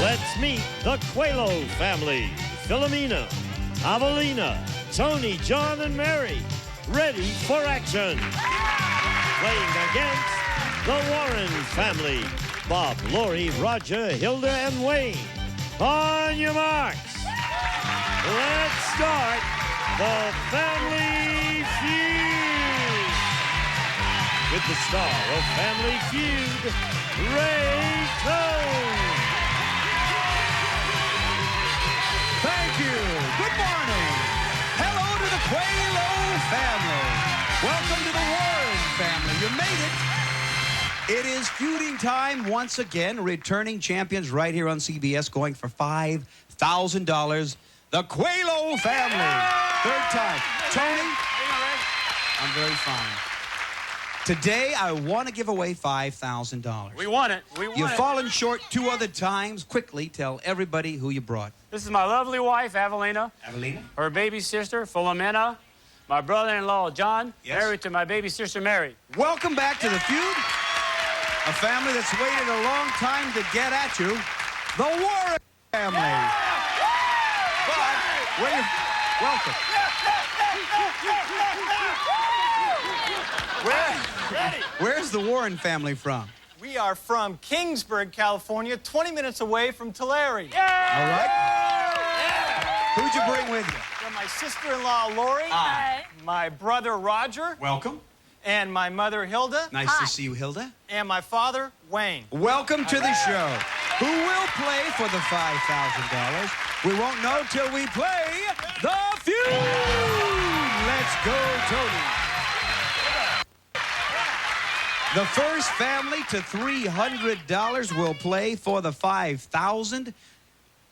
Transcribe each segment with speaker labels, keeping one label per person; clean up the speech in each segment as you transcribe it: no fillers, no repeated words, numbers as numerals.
Speaker 1: Let's meet the Coehlo family. Philomena, Avelina, Tony, John, and Mary. Ready for action. Playing against the Warren family. Bob, Lori, Roger, Hilda, and Wayne. On your marks. Let's start the Family Feud. With the star of Family Feud, Ray Tone.
Speaker 2: Thank you. Good morning. Hello to the Coehlo family. Welcome to the Warren family. You made it. It is feuding time once again. Returning champions right here on CBS, going for $5,000. The Coehlo family. Third time. Tony? I'm very fine. Today, I want to give away $5,000.
Speaker 3: We won it. We won
Speaker 2: You've
Speaker 3: it.
Speaker 2: fallen short 2 other times. Quickly, tell everybody who you brought.
Speaker 3: This is my lovely wife, Avelina.
Speaker 2: Avelina?
Speaker 3: Her baby sister, Philomena. My brother-in-law, John.
Speaker 2: Yes.
Speaker 3: Married to my baby sister, Mary.
Speaker 2: Welcome back to the Feud. A family that's waited a long time to get at you. The Warren family. But, welcome. Where's the Warren family from?
Speaker 4: We are from Kingsburg, California, 20 minutes away from Tulare.
Speaker 2: All right. Who'd you bring with you?
Speaker 4: Got my sister-in-law, Lori.
Speaker 2: Hi.
Speaker 4: My brother, Roger.
Speaker 2: Welcome.
Speaker 4: And my mother, Hilda.
Speaker 2: Nice to see you, Hilda.
Speaker 4: And my father, Wayne.
Speaker 2: Welcome to the show. Who will play for the $5,000? We won't know till we play the Feud. Let's go, Tony. The first family to $300 will play for the $5,000.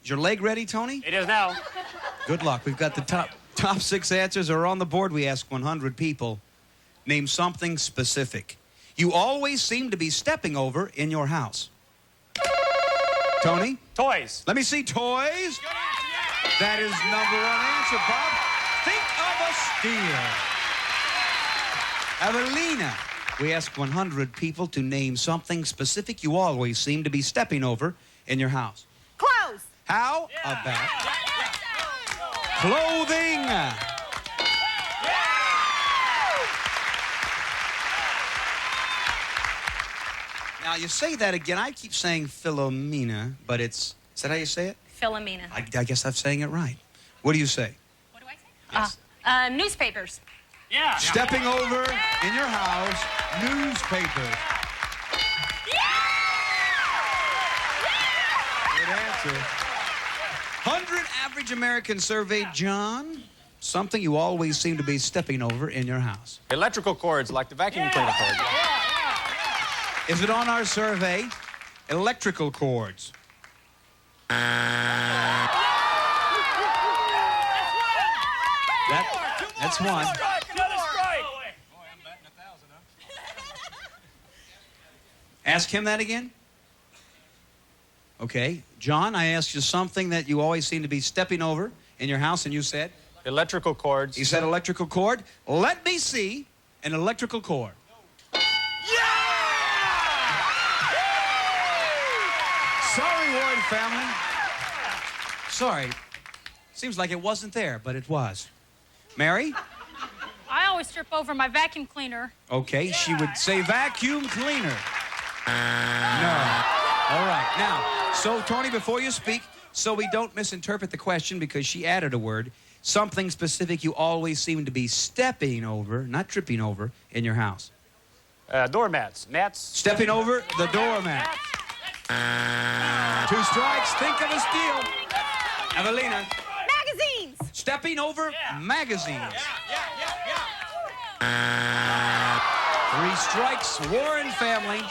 Speaker 2: Is your leg ready, Tony?
Speaker 3: It is now.
Speaker 2: Good luck. We've got the top 6 answers are on the board. We ask 100 people. Name something specific you always seem to be stepping over in your house. Tony?
Speaker 3: Toys.
Speaker 2: Let me see toys. That is number 1 answer, Bob. Think of a steal. Evelina. We ask 100 people to name something specific you always seem to be stepping over in your house.
Speaker 5: Clothes.
Speaker 2: How about clothing? Now, you say that again. I keep saying Philomena, but is that how you say it?
Speaker 5: Philomena.
Speaker 2: I guess I'm saying it right. What do you say?
Speaker 5: What do I say? Newspapers.
Speaker 3: Yeah.
Speaker 2: Stepping over in your house, newspapers. Good answer. 100 average Americans surveyed, John. Something you always seem to be stepping over in your house.
Speaker 4: Electrical cords, like the vacuum cleaner cord.
Speaker 2: Is it on our survey? Electrical cords. That's one.
Speaker 3: Another strike.
Speaker 2: Ask him that again. Okay. John, I asked you something that you always seem to be stepping over in your house, and you said?
Speaker 4: Electrical cords.
Speaker 2: You said electrical cord. Let me see an electrical cord. Sorry, Warren family. Sorry. Seems like it wasn't there, but it was. Mary?
Speaker 5: I always trip over my vacuum cleaner.
Speaker 2: Okay, she would say vacuum cleaner. No. All right. Now, so, Tony, before you speak, so we don't misinterpret the question because she added a word, something specific you always seem to be stepping over, not tripping over, in your house.
Speaker 3: Doormats. Mats.
Speaker 2: Stepping over the doormat. 2 strikes. Think of a steal. Evelina.
Speaker 5: Magazines.
Speaker 2: Stepping over magazines. 3 strikes. Warren family.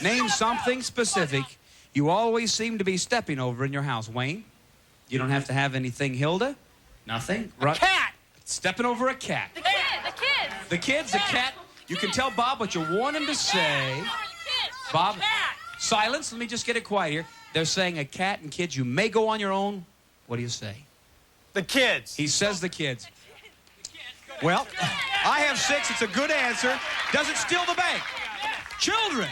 Speaker 2: Name something specific you always seem to be stepping over in your house. Wayne? You don't have to have anything. Hilda? Nothing?
Speaker 3: A cat.
Speaker 2: Stepping over a cat.
Speaker 5: The kids.
Speaker 2: The kids, a cat. You can tell Bob what you want him to say. Bob, silence. Let me just get it quiet here. They're saying a cat and kids. You may go on your own. What do you say?
Speaker 4: The kids.
Speaker 2: He says the kids. Well, I have 6. It's a good answer. Does it steal the bank? Children.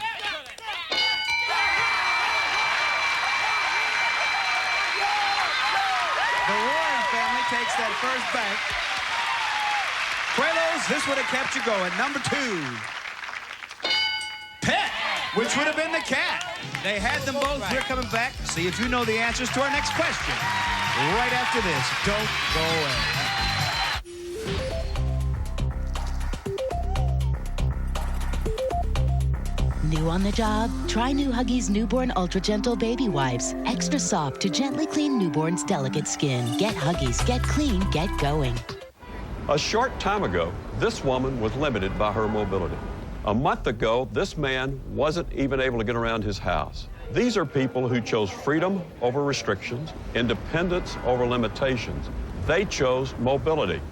Speaker 2: The Warren family takes that first bank. Coehlos, this would have kept you going. Number 2. Pet, which would have been the cat. They had them both. We're coming back. See if you know the answers to our next question. Right after this. Don't go away.
Speaker 6: New on the job? Try new Huggies Newborn Ultra Gentle Baby Wipes. Extra soft to gently clean newborn's delicate skin. Get Huggies, get clean, get going.
Speaker 7: A short time ago, this woman was limited by her mobility. A month ago, this man wasn't even able to get around his house. These are people who chose freedom over restrictions, independence over limitations. They chose mobility.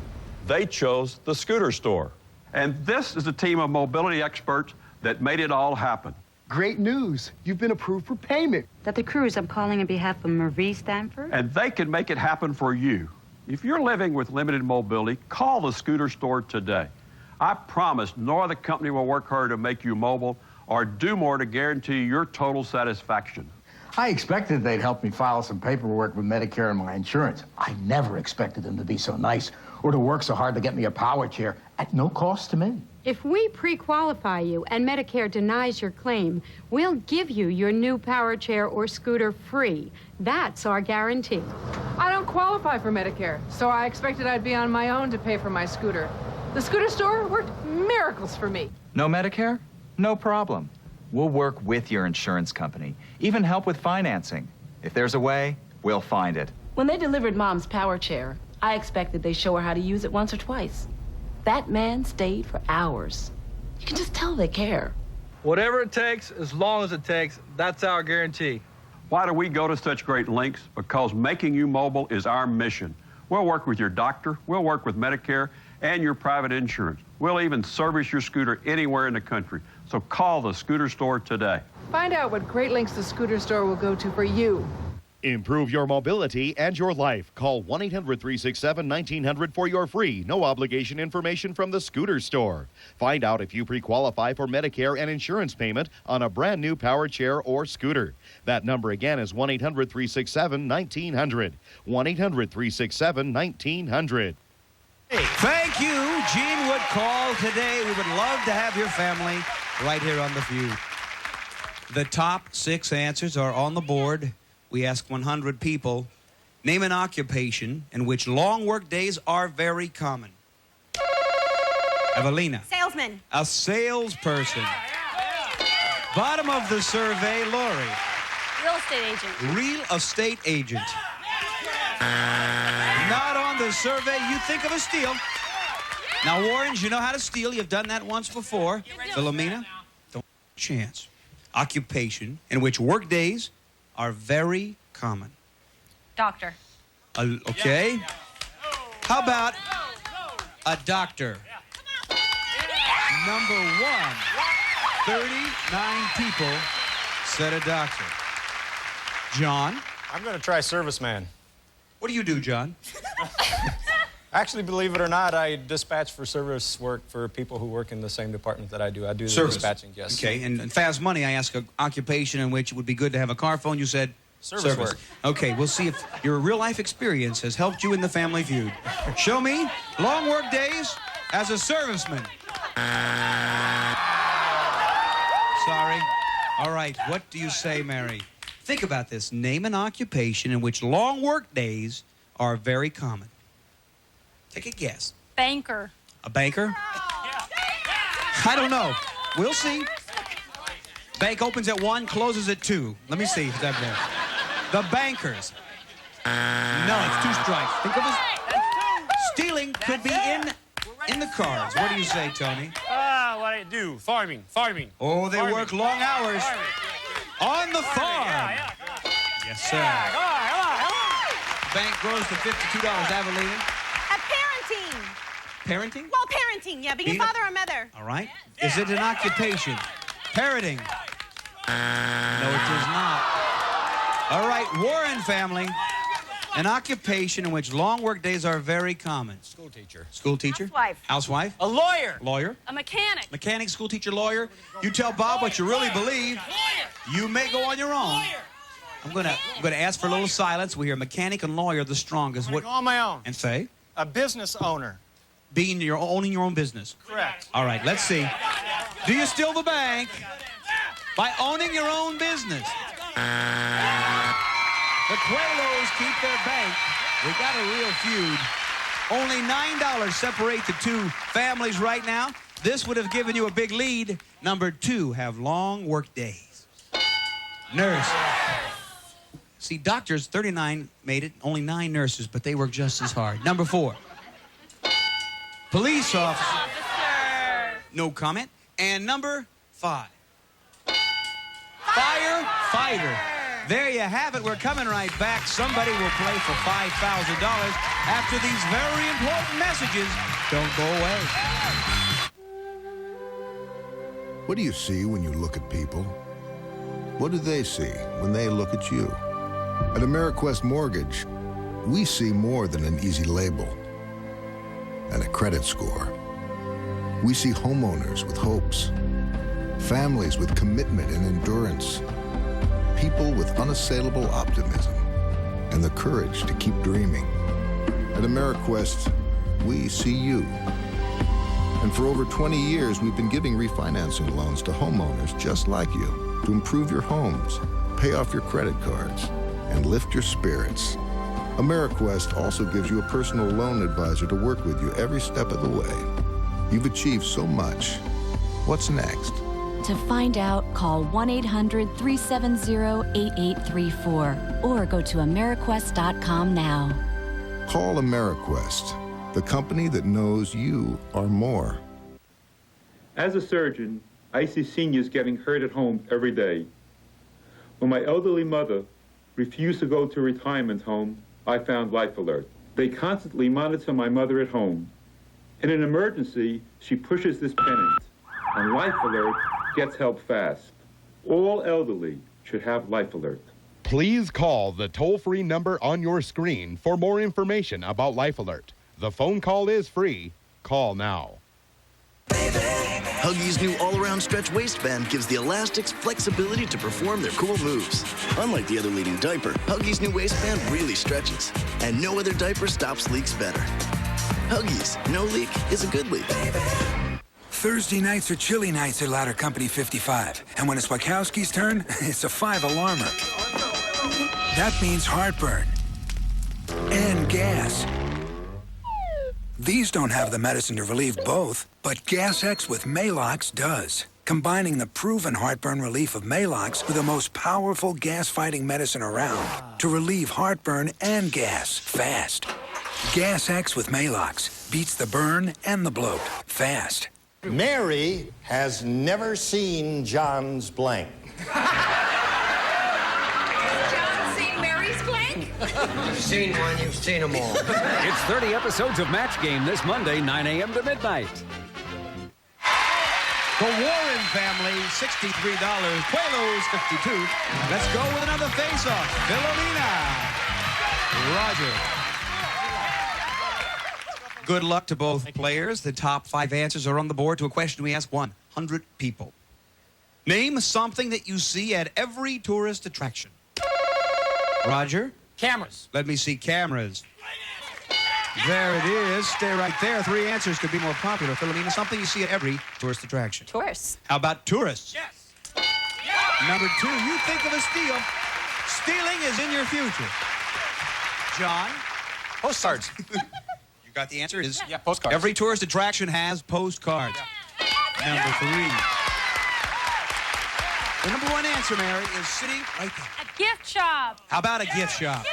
Speaker 7: They chose the scooter store. And this is a team of mobility experts that made it all happen.
Speaker 8: Great news. You've been approved for payment.
Speaker 9: Dr. Cruz, I'm calling on behalf of Marie Stanford.
Speaker 7: And they can make it happen for you. If you're living with limited mobility, call the scooter store today. I promise no other company will work harder to make you mobile or do more to guarantee your total satisfaction.
Speaker 8: I expected they'd help me file some paperwork with Medicare and my insurance. I never expected them to be so nice or to work so hard to get me a power chair at no cost to me.
Speaker 10: If we pre-qualify you and Medicare denies your claim, we'll give you your new power chair or scooter free. That's our guarantee.
Speaker 11: I don't qualify for Medicare, so I expected I'd be on my own to pay for my scooter. The scooter store worked miracles for me.
Speaker 12: No Medicare? No problem. We'll work with your insurance company, even help with financing. If there's a way, we'll find it.
Speaker 13: When they delivered Mom's power chair, I expected they'd show her how to use it once or twice. That man stayed for hours. You can just tell they care.
Speaker 4: Whatever it takes, as long as it takes, that's our guarantee.
Speaker 7: Why do we go to such great lengths? Because making you mobile is our mission. We'll work with your doctor, we'll work with Medicare, and your private insurance. We'll even service your scooter anywhere in the country. So call the scooter store today.
Speaker 11: Find out what great lengths the scooter store will go to for you.
Speaker 14: Improve your mobility and your life. Call 1-800-367-1900 for your free, no-obligation information from the scooter store. Find out if you pre-qualify for Medicare and insurance payment on a brand-new power chair or scooter. That number again is 1-800-367-1900. 1-800-367-1900.
Speaker 2: Thank you. Gene would call today. We would love to have your family right here on The Feud. The top 6 answers are on the board. We ask 100 people, name an occupation in which long work days are very common. Evelina.
Speaker 5: Salesman.
Speaker 2: A salesperson. Bottom of the survey, Lori.
Speaker 5: Real estate agent.
Speaker 2: Real estate agent. Not on the survey. You think of a steal. Now, Warrens, you know how to steal. You've done that once before. Philomena, don't chance. Occupation in which work days are very common.
Speaker 5: Doctor.
Speaker 2: Okay. How about a doctor? Number 1. 39 people said a doctor. John?
Speaker 4: I'm going to try serviceman.
Speaker 2: What do you do, John?
Speaker 4: Actually, believe it or not, I dispatch for service work for people who work in the same department that I do. I do the dispatching, yes.
Speaker 2: Okay, and Fast Money, I asked an occupation in which it would be good to have a car phone. You said?
Speaker 4: Service work.
Speaker 2: Okay, we'll see if your real-life experience has helped you in the Family Feud. Show me long work days as a serviceman. Sorry. All right, what do you say, Mary? Think about this. Name an occupation in which long work days are very common. Take a guess.
Speaker 5: Banker.
Speaker 2: A banker? I don't know. We'll see. Bank opens at 1, closes at 2. Let me see if it's up there. The bankers. No, it's 2 strikes. Think of it. Stealing could be in the cards. What do you say, Tony?
Speaker 3: What I do? Farming.
Speaker 2: Oh, they work long hours. On the farm. Yes, sir.
Speaker 3: Come on.
Speaker 2: Bank grows to $52. Avelina.
Speaker 5: Parenting.
Speaker 2: Parenting?
Speaker 5: Well, parenting, yeah, being a father or mother.
Speaker 2: All right. Is it an occupation? Parroting. No, it is not. All right, Warren family. An occupation in which long work days are very common.
Speaker 4: School teacher.
Speaker 2: School teacher?
Speaker 5: Housewife.
Speaker 2: Housewife?
Speaker 4: A lawyer.
Speaker 2: Lawyer?
Speaker 5: A mechanic.
Speaker 2: Mechanic, school teacher, lawyer. You tell Bob what you really believe. You may go on your own. I'm gonna ask for a little silence. We hear mechanic and lawyer the strongest.
Speaker 4: What? On my own.
Speaker 2: And say?
Speaker 4: A business owner.
Speaker 2: Owning your own business.
Speaker 4: Correct.
Speaker 2: All right, let's see. Do you steal the bank by owning your own business? The Coehlos keep their bank. We got a real feud. Only $9 separate the two families right now. This would have given you a big lead. Number 2, have long work days. Nurse. See, doctors, 39 made it. Only 9 nurses, but they work just as hard. Number 4. Police officer. No comment. And number 5. Firefighter. There you have it. We're coming right back. Somebody will play for $5,000 after these very important messages. Don't go away.
Speaker 15: What do you see when you look at people? What do they see when they look at you? At AmeriQuest Mortgage, we see more than an easy label and a credit score. We see homeowners with hopes, families with commitment and endurance, people with unassailable optimism and the courage to keep dreaming. At AmeriQuest, we see you. And for over 20 years, we've been giving refinancing loans to homeowners just like you to improve your homes, pay off your credit cards, and lift your spirits. AmeriQuest also gives you a personal loan advisor to work with you every step of the way. You've achieved so much. What's next?
Speaker 16: To find out, call 1-800-370-8834 or go to AmeriQuest.com now.
Speaker 15: Call AmeriQuest, the company that knows you are more.
Speaker 17: As a surgeon, I see seniors getting hurt at home every day. When my elderly mother refused to go to a retirement home, I found Life Alert. They constantly monitor my mother at home. In an emergency, she pushes this pennant, and Life Alert gets help fast. All elderly should have Life Alert.
Speaker 14: Please call the toll-free number on your screen for more information about Life Alert. The phone call is free. Call now.
Speaker 18: Huggies' new all-around stretch waistband gives the elastics flexibility to perform their cool moves. Unlike the other leading diaper, Huggies' new waistband really stretches, and no other diaper stops leaks better. Huggies, no leak is a good leak.
Speaker 19: Thursday nights are chilly nights at Ladder Company 55. And when it's Wachowski's turn, it's a 5-alarmer. That means heartburn and gas. These don't have the medicine to relieve both, but Gas X with Malox does, combining the proven heartburn relief of Malox with the most powerful gas-fighting medicine around to relieve heartburn and gas fast. Gas X with Malox beats the burn and the bloat fast.
Speaker 20: Mary has never seen John's blank.
Speaker 21: John seen Mary's blank?
Speaker 22: You've seen one, you've seen them all.
Speaker 23: It's 30 episodes of Match Game this Monday, 9 a.m. to midnight.
Speaker 2: The Warren family, $63. Coehlo's, $52. Let's go with another face-off. Philomena. Roger. Good luck to both players. The top 5 answers are on the board to a question we ask 100 people. Name something that you see at every tourist attraction. Roger?
Speaker 4: Cameras.
Speaker 2: Let me see cameras. There it is. Stay right there. 3 answers could be more popular. Philomena, something you see at every tourist attraction.
Speaker 5: Tourists.
Speaker 2: How about tourists?
Speaker 4: Yes.
Speaker 2: Number 2, you think of a steal. Stealing is in your future. John?
Speaker 4: Postcards.
Speaker 2: You got the answer?
Speaker 4: Yeah, postcards.
Speaker 2: Every tourist attraction has postcards.
Speaker 4: Yeah.
Speaker 2: Number 3. The number 1 answer, Mary, is sitting right there.
Speaker 5: A gift shop.
Speaker 2: How about a gift shop?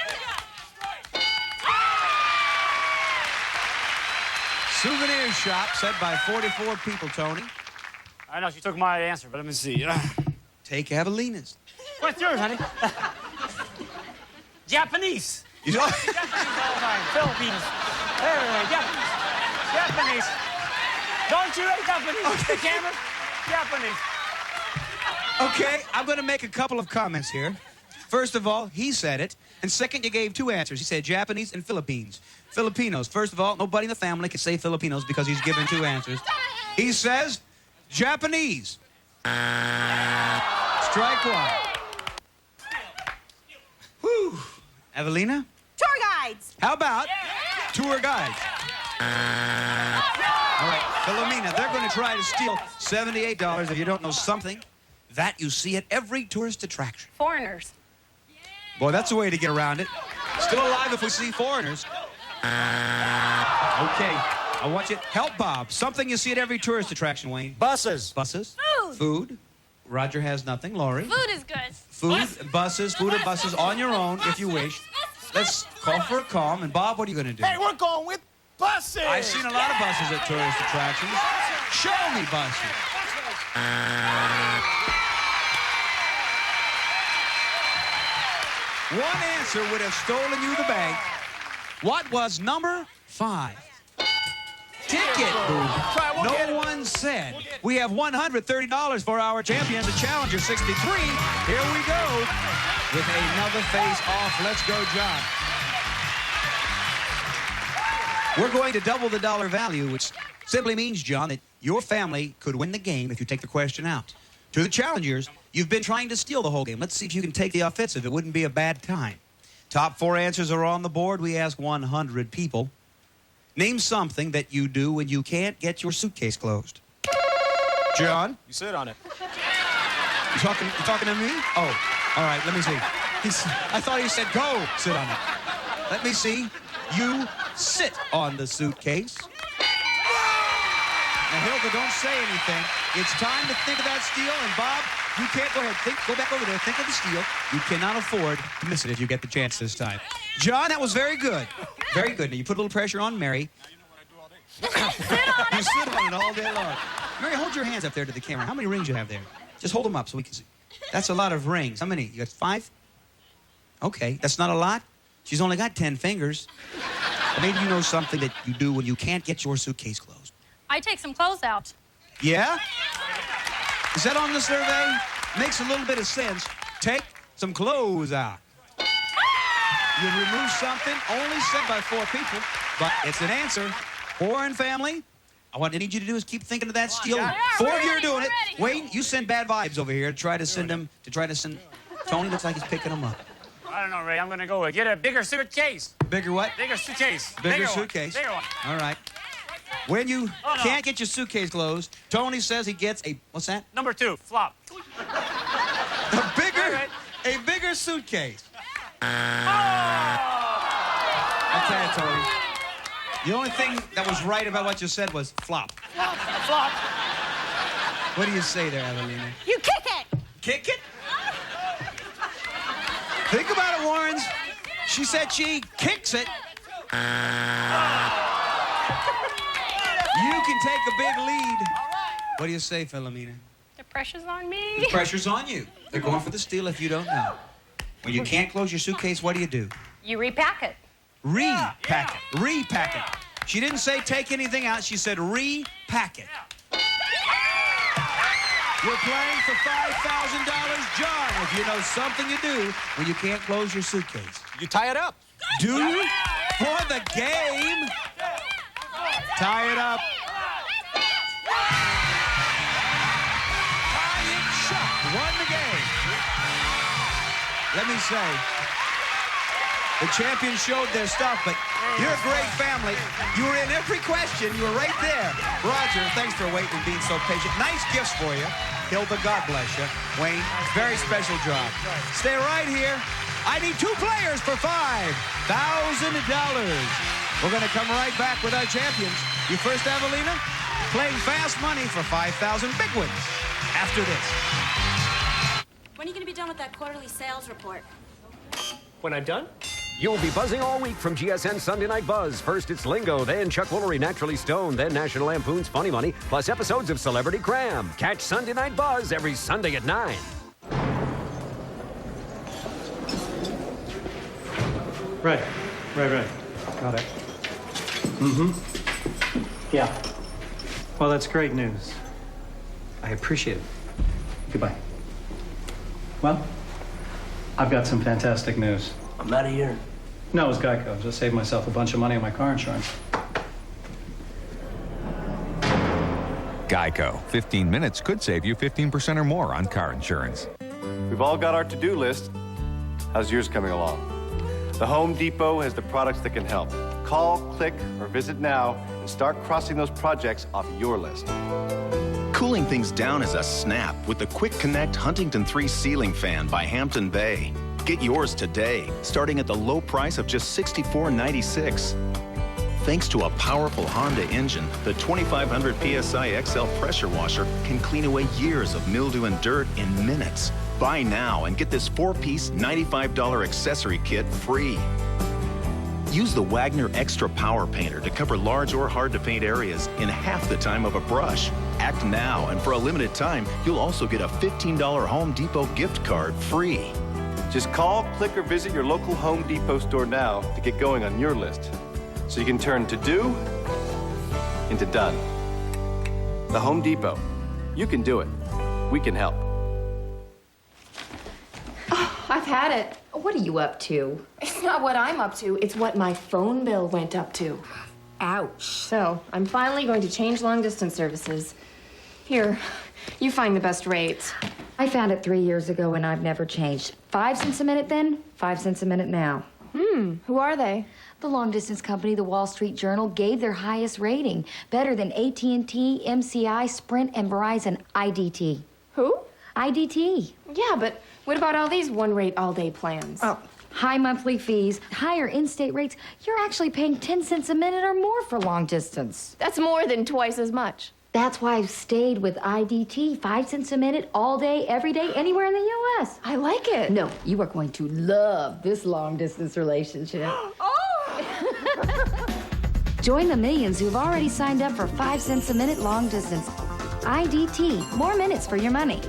Speaker 2: Souvenir shop, said by 44 people, Tony.
Speaker 3: I know, she took my answer, but let me see.
Speaker 2: Take Evelina's.
Speaker 3: What's yours, honey? Japanese.
Speaker 2: You know?
Speaker 3: Japanese all the time. Philippines. Hey, Japanese. Japanese. Don't you hate Japanese?
Speaker 2: Okay.
Speaker 3: The camera? Japanese.
Speaker 2: Okay, I'm going to make a couple of comments here. First of all, he said it. And second, you gave two answers. He said Japanese and Philippines. Filipinos. First of all, nobody in the family can say Filipinos because he's given two answers. He says Japanese. Strike one. Whew. Evelina?
Speaker 5: Tour guides.
Speaker 2: How about tour guides? All right, Philomena, they're going to try to steal $78 if you don't know something that you see at every tourist attraction.
Speaker 5: Foreigners.
Speaker 2: Boy, that's a way to get around it. Still alive if we see foreigners. Okay, I want you to help Bob. Something you see at every tourist attraction, Wayne.
Speaker 3: Buses.
Speaker 2: Buses.
Speaker 5: Food.
Speaker 2: Food. Roger has nothing. Laurie.
Speaker 5: Food is good.
Speaker 2: Food, buses, food or buses on your own if you wish. Let's call for a calm. And Bob, what are you going to do?
Speaker 3: Hey, we're going with buses.
Speaker 2: I've seen a lot of buses at tourist attractions. Show me buses. One answer would have stolen you the bank. What was number 5? Ticket booth. No one said. We have $130 for our champions at Challenger 63. Here we go with another face off. Let's go, John. We're going to double the dollar value, which simply means, John, that your family could win the game if you take the question out. To the challengers, you've been trying to steal the whole game. Let's see if you can take the offensive. It wouldn't be a bad time. Top 4 answers are on the board. We ask 100 people. Name something that you do when you can't get your suitcase closed. John?
Speaker 4: You sit on it.
Speaker 2: You talking to me? Oh, all right, let me see. I thought he said go sit on it. Let me see. You sit on the suitcase. Now, Hilda, don't say anything. It's time to think of that steal, and Bob, you can't go ahead. Go back over there. Think of the steal. You cannot afford to miss it if you get the chance this time. John, that was very good. Very good. Now, you put a little pressure on Mary. You sit on it all day long. Mary, hold your hands up there to the camera. How many rings you have there? Just hold them up so we can see. That's a lot of rings. How many? You got 5? Okay, that's not a lot. She's only got 10 fingers. Maybe you know something that you do when you can't get your suitcase closed.
Speaker 5: I take some clothes out.
Speaker 2: Yeah? Is that on the survey? Makes a little bit of sense. Take some clothes out. You remove something only said by 4 people, but it's an answer. 4 in family. What I need you to do is keep thinking of that steal. 4 of you are doing it. Wayne, you send bad vibes over here to try to send him. Tony looks like he's picking them up.
Speaker 3: I don't know, Ray. I'm going to go with get a bigger suitcase.
Speaker 2: Bigger what?
Speaker 3: Bigger suitcase.
Speaker 2: Bigger suitcase.
Speaker 3: Bigger one.
Speaker 2: All right. When you can't get your suitcase closed, Tony says he gets a, what's that?
Speaker 3: Number 2, flop.
Speaker 2: A bigger suitcase. I tell you, Tony, the only thing that was right about what you said was flop.
Speaker 3: Flop.
Speaker 2: What do you say there, Evelina?
Speaker 5: You kick it.
Speaker 2: Kick it? Think about it, Warrens. She said she kicks it. You can take a big lead. What do you say, Philomena?
Speaker 5: The pressure's on me.
Speaker 2: The pressure's on you. They're going for the steal if you don't know. When you can't close your suitcase, what do?
Speaker 5: You repack it.
Speaker 2: Repack it. Repack it. She didn't say take anything out. She said repack it. You're playing for $5,000. John, if you know something you do when you can't close your suitcase.
Speaker 4: You tie it up.
Speaker 2: Do you? For the game. Tie it up. Tie it shut. Won the game. Let me say, the champions showed their stuff, but you're a great family. You were in every question. You were right there. Roger, thanks for waiting and being so patient. Nice gifts for you. Hilda, God bless you. Wayne, very special job. Stay right here. I need 2 players for $5,000. We're going to come right back with our champions. You first, Evelina, playing fast money for 5,000 big wins after this.
Speaker 1: When are you going to be done with that quarterly sales report?
Speaker 23: When I'm done? You'll be buzzing all week from GSN Sunday Night Buzz. First, it's Lingo, then Chuck Woolery, Naturally Stoned, then National Lampoon's Funny Money, plus episodes of Celebrity Cram. Catch Sunday Night Buzz every Sunday at 9.
Speaker 6: Right. Got it. Yeah. Well, that's great news. I appreciate it. Goodbye. Well, I've got some fantastic news.
Speaker 22: I'm out of here.
Speaker 6: No, it was Geico. Just saved myself a bunch of money on my car insurance.
Speaker 8: Geico. 15 minutes could save you 15% or more on car insurance.
Speaker 9: We've all got our to-do list. How's yours coming along? The Home Depot has the products that can help. Call, click, or visit now and start crossing those projects off your list.
Speaker 10: Cooling things down is a snap with the Quick Connect Huntington 3 ceiling fan by Hampton Bay. Get yours today, starting at the low price of just $64.96. Thanks to a powerful Honda engine, the 2500 PSI XL pressure washer can clean away years of mildew and dirt in minutes. Buy now and get this 4-piece $95 accessory kit free. Use the Wagner Extra Power Painter to cover large or hard-to-paint areas in half the time of a brush. Act now, and for a limited time, you'll also get a $15 Home Depot gift card free.
Speaker 9: Just call, click, or visit your local Home Depot store now to get going on your list, so you can turn to-do into done. The Home Depot. You can do it. We can help.
Speaker 24: Oh, I've had it. What are you up to? It's not what I'm up to. It's what my phone bill went up to. Ouch. So, I'm finally going to change long-distance services. Here, you find the best rates.
Speaker 25: I found it 3 years ago and I've never changed. 5 cents a minute then, 5 cents a minute now.
Speaker 24: Who are they?
Speaker 25: The long-distance company, the Wall Street Journal, gave their highest rating. Better than AT&T, MCI, Sprint, and Verizon. IDT.
Speaker 24: Who?
Speaker 25: IDT.
Speaker 24: Yeah, but what about all these one-rate all-day plans?
Speaker 25: Oh, high monthly fees, higher in-state rates. You're actually paying 10 cents a minute or more for long distance.
Speaker 24: That's more than twice as much.
Speaker 25: That's why I've stayed with IDT. 5 cents a minute, all day, every day, anywhere in the U.S.
Speaker 24: I like it.
Speaker 25: No, you are going to love this long-distance relationship. Join the millions who've already signed up for 5 cents a minute long distance. IDT, more minutes for your money.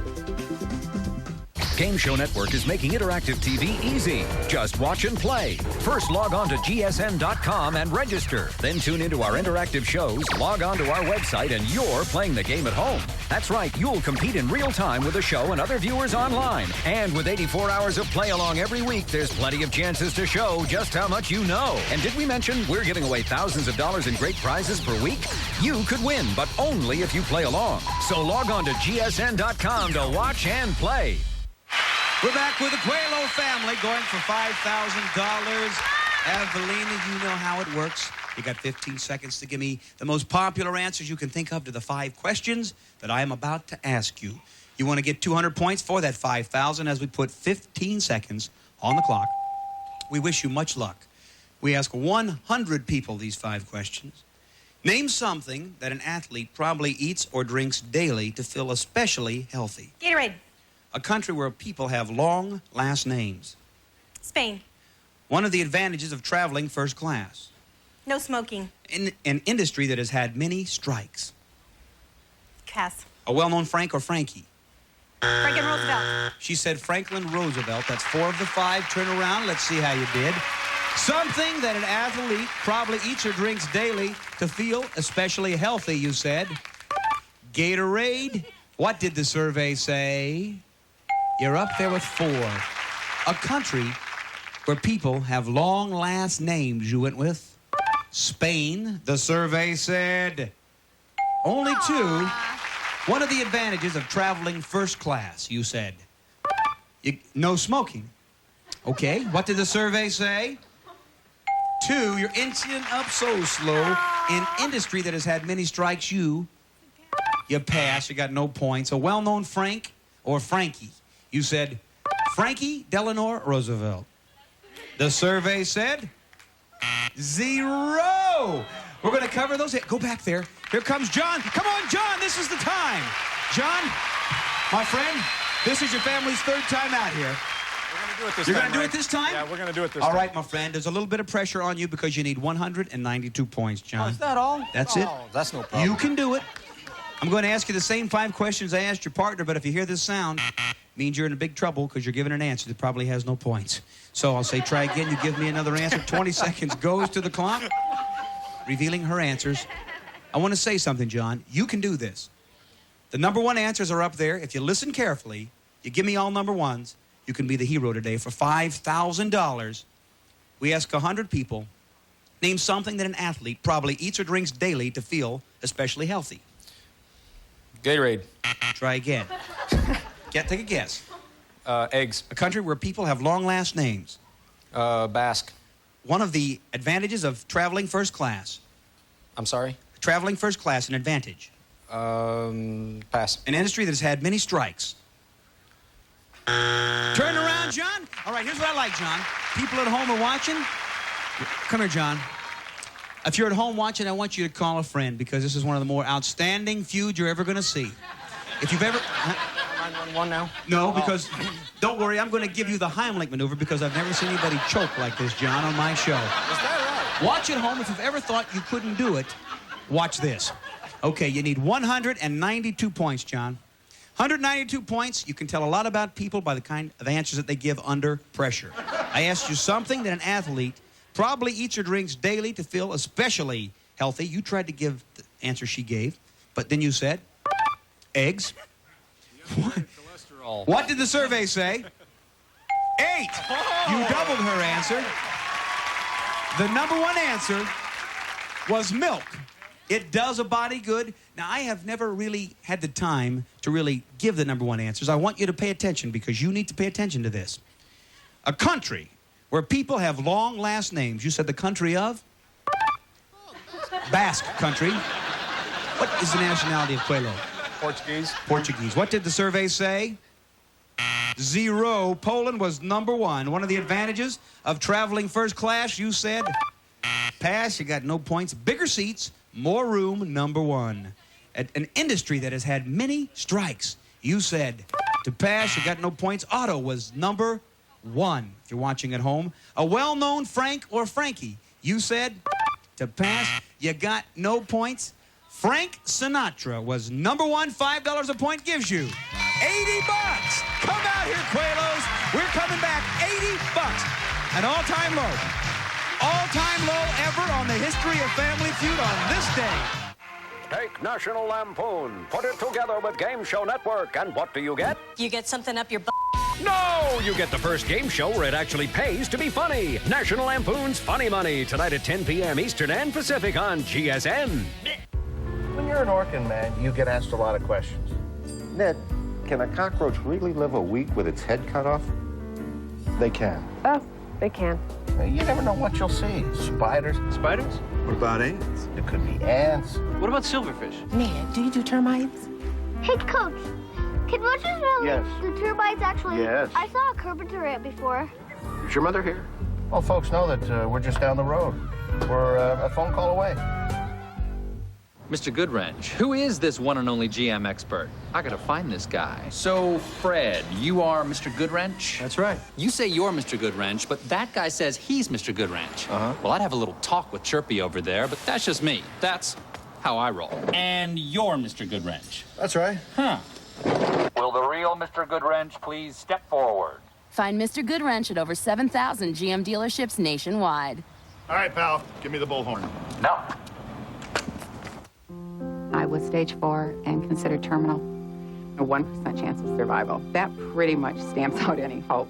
Speaker 23: Game Show Network is making interactive TV easy. Just watch and play. First, log on to gsn.com and register. Then tune into our interactive shows, log on to our website, and you're playing the game at home. That's right, you'll compete in real time with the show and other viewers online. And with 84 hours of play along every week, there's plenty of chances to show just how much you know. And did we mention we're giving away thousands of dollars in great prizes per week? You could win, but only if you play along. So log on to gsn.com to watch and play.
Speaker 2: We're back with the Coehlo family going for $5,000. Evelina, you know how it works. You got 15 seconds to give me the most popular answers you can think of to the 5 questions that I am about to ask you. You want to get 200 points for that $5,000 as we put 15 seconds on the clock. We wish you much luck. We ask 100 people these 5 questions. Name something that an athlete probably eats or drinks daily to feel especially healthy.
Speaker 1: Gatorade.
Speaker 2: A country where people have long last names.
Speaker 1: Spain.
Speaker 2: One of the advantages of traveling first class.
Speaker 1: No smoking.
Speaker 2: In an industry that has had many strikes.
Speaker 1: Cass.
Speaker 2: A well-known Frank or Frankie.
Speaker 1: Franklin Roosevelt.
Speaker 2: She said Franklin Roosevelt. That's 4 of the 5. Turn around. Let's see how you did. Something that an athlete probably eats or drinks daily to feel especially healthy, you said. Gatorade. What did the survey say? You're up there with 4. A country where people have long last names, you went with. Spain, the survey said. Only 2. One of the advantages of traveling first class, you said. No smoking. Okay, what did the survey say? 2, you're inching up so slow. In industry that has had many strikes, you pass, you got no points. A well-known Frank or Frankie. You said Frankie Delano Roosevelt. The survey said 0. We're going to cover those. Go back there. Here comes John. Come on, John, this is the time. John, my friend, this is your family's 3rd time out here. You're going to do it this time?
Speaker 4: Yeah, we're going to do it this time.
Speaker 2: All right, my friend. There's a little bit of pressure on you because you need 192 points, John.
Speaker 4: Oh, is that all?
Speaker 2: That's it.
Speaker 4: That's no problem.
Speaker 2: You can do it. I'm going to ask you the same 5 questions I asked your partner, but if you hear this sound, it means you're in big trouble because you're giving an answer that probably has no points. So I'll say try again. You give me another answer. 20 seconds goes to the clock, revealing her answers. I want to say something, John. You can do this. The number 1 answers are up there. If you listen carefully, you give me all number 1s, You can be the hero today. For $5,000, we ask 100 people, name something that an athlete probably eats or drinks daily to feel especially healthy.
Speaker 4: Gatorade.
Speaker 2: Try again. Take a guess.
Speaker 4: Eggs.
Speaker 2: A country where people have long last names.
Speaker 4: Basque.
Speaker 2: One of the advantages of traveling first class.
Speaker 4: I'm sorry?
Speaker 2: Traveling first class, an advantage.
Speaker 4: Pass.
Speaker 2: An industry that has had many strikes. Turn around, John. All right, here's what I like, John. People at home are watching. Come here, John. If you're at home watching, I want you to call a friend because this is one of the more outstanding feuds you're ever going to see. If you've ever...
Speaker 4: 911 now?
Speaker 2: No, because... Don't worry, I'm going to give you the Heimlich maneuver because I've never seen anybody choke like this, John, on my show.
Speaker 4: Is that right?
Speaker 2: Watch at home. If you've ever thought you couldn't do it, watch this. Okay, you need 192 points, John. 192 points. You can tell a lot about people by the kind of answers that they give under pressure. I asked you something that an athlete probably eats or drinks daily to feel especially healthy. You tried to give the answer she gave, but then you said eggs. What did the survey say? 8. You doubled her answer. The #1 answer was milk. It does a body good. Now, I have never really had the time to really give the #1 answers. I want you to pay attention because you need to pay attention to this. A country where people have long last names. You said the country of? Basque country. What is the nationality of Coehlo?
Speaker 4: Portuguese.
Speaker 2: Portuguese. What did the survey say? 0. Poland was #1. One of the advantages of traveling first class, you said pass. You got no points. Bigger seats, more room, #1. An industry that has had many strikes, you said to pass. You got no points. Auto was #1. If you're watching at home, a well-known Frank or Frankie, you said to pass. You got no points. Frank Sinatra was #1. $5 a point gives you $80. Come out here, Coehlos. We're coming back. $80. An all-time low. All-time low ever on the history of Family Feud on this day.
Speaker 23: Take National Lampoon, put it together with Game Show Network, and what do you get?
Speaker 1: You get something up your butt.
Speaker 23: No! You get the first game show where it actually pays to be funny. National Lampoon's Funny Money, tonight at 10 p.m. Eastern and Pacific on GSN.
Speaker 7: When you're an orkin, man, you get asked a lot of questions.
Speaker 20: Ned, can a cockroach really live a week with its head cut off?
Speaker 7: They can.
Speaker 24: Oh, they can.
Speaker 7: You never know what you'll see. Spiders.
Speaker 20: Spiders? What about ants?
Speaker 7: It could be ants.
Speaker 22: What about silverfish?
Speaker 24: Ned, do you do termites?
Speaker 11: Hey, Coach. Can Roger tell
Speaker 20: Yes.
Speaker 11: the termites actually...
Speaker 20: Yes.
Speaker 11: I saw a carpenter ant before.
Speaker 20: Is your mother here?
Speaker 7: Well, folks know that we're just down the road. We're a phone call away.
Speaker 12: Mr. Goodwrench, who is this one and only GM expert? I gotta find this guy. So, Fred, you are Mr. Goodwrench?
Speaker 7: That's right.
Speaker 12: You say you're Mr. Goodwrench, but that guy says he's Mr. Goodwrench.
Speaker 7: Uh-huh.
Speaker 12: Well, I'd have a little talk with Chirpy over there, but that's just me. That's how I roll. And you're Mr. Goodwrench.
Speaker 7: That's right.
Speaker 12: Huh. Will the real Mr. Goodwrench please step forward?
Speaker 13: Find Mr. Goodwrench at over 7,000 GM dealerships nationwide.
Speaker 7: All right, pal. Give me the bullhorn.
Speaker 12: No.
Speaker 16: I was stage 4 and considered terminal. A 1% chance of survival. That pretty much stamps out any hope.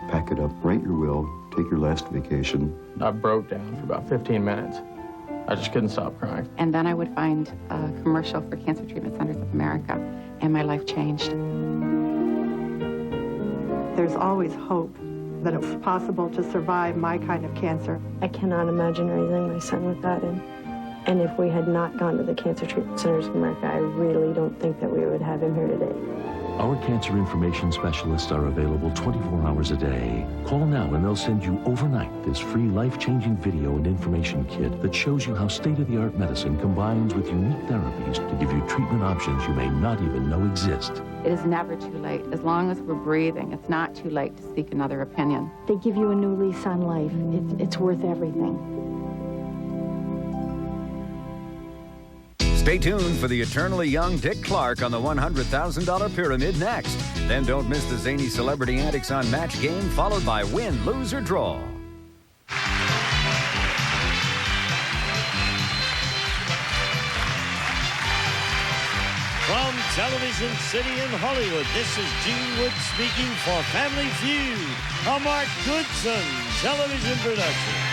Speaker 26: Pack it up, write your will, take your last vacation.
Speaker 6: I broke down for about 15 minutes. I just couldn't stop crying.
Speaker 16: And then I would find a commercial for Cancer Treatment Centers of America, and my life changed.
Speaker 27: There's always hope that it's possible to survive my kind of cancer.
Speaker 28: I cannot imagine raising my son with that. And if we had not gone to the Cancer Treatment Centers of America, I really don't think that we would have him here today.
Speaker 29: Our cancer information specialists are available 24 hours a day. Call now and they'll send you overnight this free life-changing video and information kit that shows you how state-of-the-art medicine combines with unique therapies to give you treatment options you may not even know exist.
Speaker 16: It is never too late. As long as we're breathing, it's not too late to seek another opinion.
Speaker 28: They give you a new lease on life. It's worth everything.
Speaker 23: Stay tuned for the eternally young Dick Clark on the $100,000 Pyramid next. Then don't miss the zany celebrity antics on Match Game, followed by Win, Lose, or Draw.
Speaker 3: From Television City in Hollywood, this is Gene Wood speaking for Family Feud, a Mark Goodson television production.